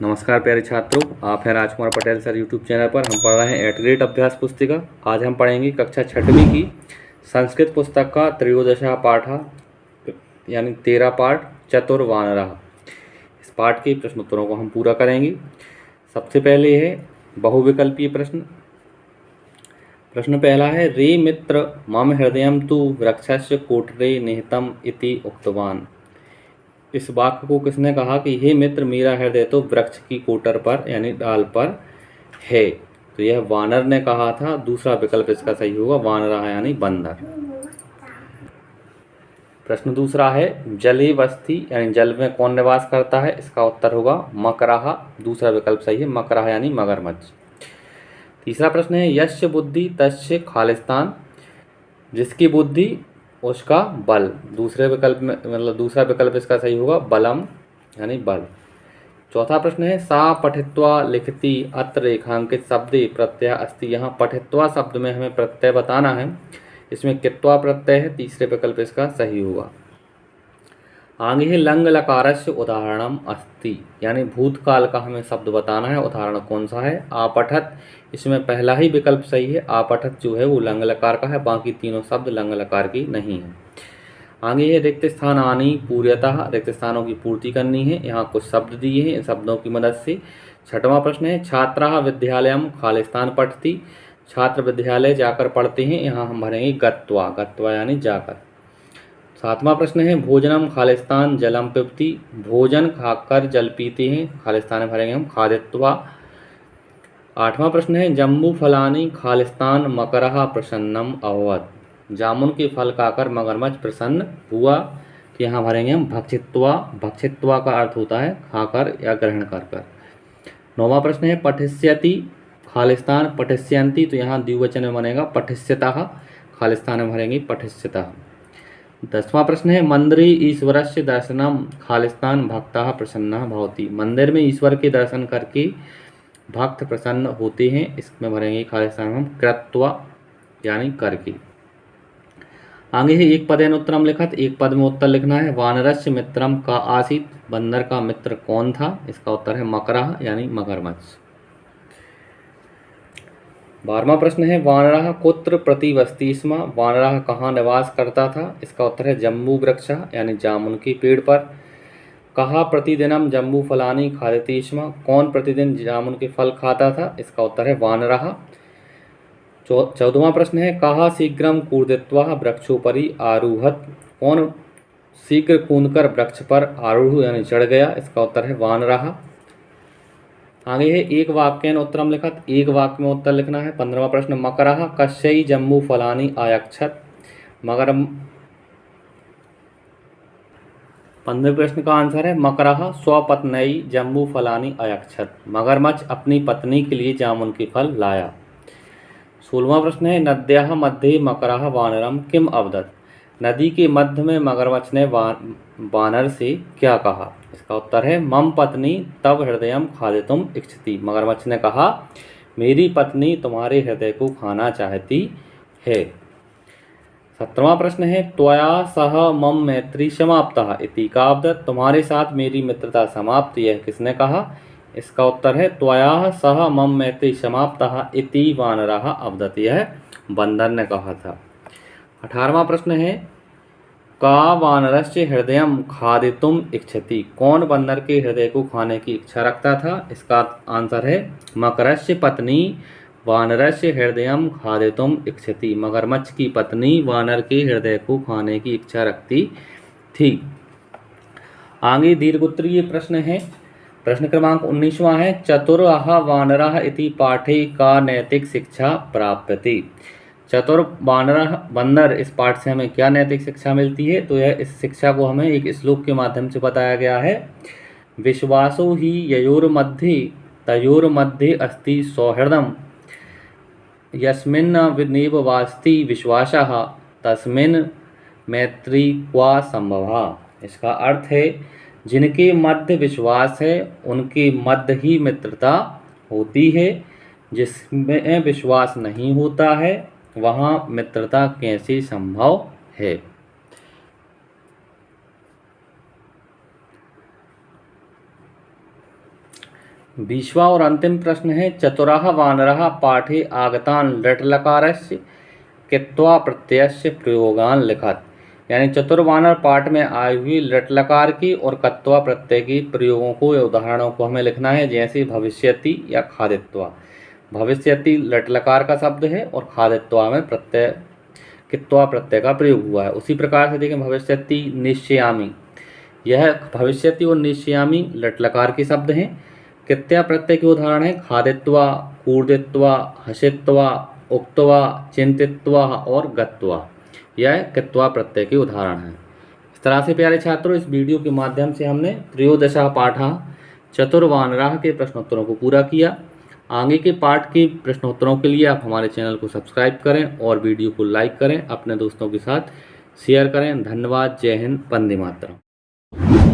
नमस्कार प्यारे छात्रों, आप हैं Rajkumar Patel sir YouTube channel पर। हम पढ़ रहे हैं एट ग्रेड अभ्यास पुस्तिका। आज हम पढ़ेंगे कक्षा 6वीं की संस्कृत पुस्तक का त्रयोदशा पाठ यानी 13 पाठ चतुर्वानरः। इस पाठ के प्रश्नोत्तरों को हम पूरा करेंगे। सबसे पहले है बहुविकल्पीय प्रश्न। प्रश्न पहला है, रे मित्र मम हृदयं तु वृक्षस्य कोटरे निहितम इति उक्तवान। इस वाक्य को किसने कहा कि हे मित्र मेरा हृदय तो वृक्ष की कोटर पर यानी डाल पर है। तो यह वानर ने कहा था। दूसरा विकल्प इसका सही होगा, वानरा यानी बंदर। प्रश्न दूसरा है, जले वस्ति यानी जल में कौन निवास करता है। इसका उत्तर होगा मकरहा। दूसरा विकल्प सही है, मकरहा यानी मगरमच्छ। तीसरा प्रश्न है, यस्य बुद्धि तस्य खालिस्तान। जिसकी बुद्धि उसका बल। दूसरे विकल्प में दूसरा विकल्प इसका सही होगा बलम यानी बल। चौथा प्रश्न है, सा पठित्वा लिखती अत्र रेखांकित शब्दे प्रत्यय अस्ति। यहाँ पठित्वा शब्द में हमें प्रत्यय बताना है, इसमें कित्वा प्रत्यय है। तीसरे विकल्प इसका सही होगा। आगे है, लंग लकारस्य उदाहरणम अस्ति यानी भूतकाल का हमें शब्द बताना है। उदाहरण कौन सा है, आपठत। इसमें पहला ही विकल्प सही है, आपठत जो है वो लंग लकार का है, बाकी तीनों शब्द लंग लकार की नहीं है। आगे है, रिक्त स्थानानि पूर्यतः। रिक्त स्थानों की पूर्ति करनी है। यहाँ कुछ शब्द दिए हैं, इन शब्दों की मदद से। छठवां प्रश्न है, छात्राः विद्यालयम खालिस्तान पठति। छात्र विद्यालय जाकर पढ़ते हैं। यहाँ हम भरेंगे गत्वा। गत्वा यानी जाकर। सातवां प्रश्न है, भोजनम खालिस्तान जलम पिबति। भोजन खाकर जल पीते हैं। खालिस्तान में भरेंगे हम खादित्वा। आठवां प्रश्न है, जम्बू फलानि खालिस्तान मकरः प्रसन्नम अभवत्। जामुन के फल खाकर मगरमच्छ प्रसन्न हुआ। तो यहाँ भरेंगे हम भक्षित्वा। भक्षित्वा का अर्थ होता है खाकर या ग्रहण कर कर। नौवां प्रश्न है, पठिष्यति खालिस्तान पठिष्यन्ति। तो यहाँ द्विवचन में बनेगा पठिष्यतः। खालिस्तान में भरेंगे पठिष्यतः। 10वां प्रश्न है, मंदिरे ईश्वरस्य दर्शनम खालिस्तान भक्तः प्रसन्नः भवति। मंदिर में ईश्वर के दर्शन करके भक्त प्रसन्न होते हैं। इसमें भरेंगे खालिस्तान हम कृत्वा यानी करके। आगे है, एक पदेन उत्तरम लिखत। एक पद में उत्तर लिखना है। वानरस्य मित्रम का आसीत। बंदर का मित्र कौन था। इसका उत्तर है मकरः यानी मगरमच्छ। 12वां प्रश्न है, वानरः कुत्र प्रतिवसति स्म। वानरः कहाँ निवास करता था। इसका उत्तर है जम्बू वृक्षः यानी जामुन के पेड़ पर। कहाँ प्रतिदिनम जम्बू फलानि खादति स्म। कौन प्रतिदिन जामुन के फल खाता था। इसका उत्तर है वानरः। 14वां प्रश्न है, कहाँ शीघ्रम कूर्दित्वा वृक्षोपरि आरूहत। कौन शीघ्र कूदकर वृक्ष पर आरूढ़ यानी चढ़ गया। इसका उत्तर है वानरः। आगे है, एक वाक्येन उत्तरम लिखत। एक वाक्य में उत्तर लिखना है। 15वां प्रश्न, मकरः कस्यै जम्बू फलानि आयक्षत। मगर 15वें प्रश्न का आंसर है मकरः स्वपत्न्यै जम्बू फलानि अयक्षत। मगरमच्छ अपनी पत्नी के लिए जामुन के फल लाया। 16वां प्रश्न है, नद्याः मध्ये मकरः वानरम किम अवदत्। नदी के मध्य में मगरमच्छ ने वानर से क्या कहा। इसका उत्तर है मम पत्नी तव हृदयम खादितुम इच्छति। मगरमच्छ ने कहा मेरी पत्नी तुम्हारे हृदय को खाना चाहती है। 17वां प्रश्न है, त्वया सह मम मैत्री समाप्ता इति का अवदत्। तुम्हारे साथ मेरी मित्रता समाप्त, यह किसने कहा। इसका उत्तर है त्वया सह मम मैत्री समाप्ता इति वानरः अवदत्। यह बंदर ने कहा था। 18वां प्रश्न है, का वानरस्य हृदयम खादितुम इच्छति। कौन बंदर के हृदय को खाने की इच्छा रखता था। इसका आंसर है मकरस्य पत्नी वानरस्य हृदयम खादितुम इच्छति। मगरमच्छ की पत्नी वानर के हृदय को खाने की इच्छा रखती थी। आगे दीर्घोत्तरीय प्रश्न है। प्रश्न क्रमांक 19वां है, चतुरः वानरः इति पाठे का नैतिक शिक्षा प्राप्यते। चतुर वानरः बंदर, इस पाठ से हमें क्या नैतिक शिक्षा मिलती है। तो यह इस शिक्षा को हमें एक श्लोक के माध्यम से बताया गया है। विश्वासो ही ययोर्मध्ये तयोर्मध्ये अस्ति सौहृदम यस्मिन्नेव वास्ति विश्वासः तस्मिन् मैत्री क्वा संभवा। इसका अर्थ है जिनके मध्य विश्वास है उनके मध्य ही मित्रता होती है। जिसमें विश्वास नहीं होता है वहाँ मित्रता कैसे संभव है। 20वां और अंतिम प्रश्न है चतुरः वानरः पाठे आगतान लट्लकारस्य कित्वा प्रत्ययस्य प्रयोगान लिखत। यानी चतुर वानर पाठ में आई हुई लट्लकार की और कत्वा प्रत्यय की प्रयोगों को या उदाहरणों को हमें लिखना है, जैसे भविष्यति या खादित्वा। भविष्यति लट्लकार का शब्द है और खादित्वा में प्रत्यय कित्वा प्रत्यय का प्रयोग हुआ है। उसी प्रकार से देखें भविष्यति निश्चयामि, यह भविष्यति और निश्चयामि लट्लकार के शब्द हैं। कित्या प्रत्यय के उदाहरण है खादित्वा, कूर्दित्वा, हसित्वा, उक्त्वा, चिंतित्वा और गत्वा। यह कित्वा प्रत्यय के उदाहरण हैं। इस तरह से प्यारे छात्रों, इस वीडियो के माध्यम से हमने त्रयोदशः पाठः चतुर्वानराः के प्रश्नोत्तरों को पूरा किया। आगे के पाठ के प्रश्नोत्तरों के लिए आप हमारे चैनल को सब्सक्राइब करें और वीडियो को लाइक करें, अपने दोस्तों के साथ शेयर करें। धन्यवाद। जय हिंद। वंदे मातरम।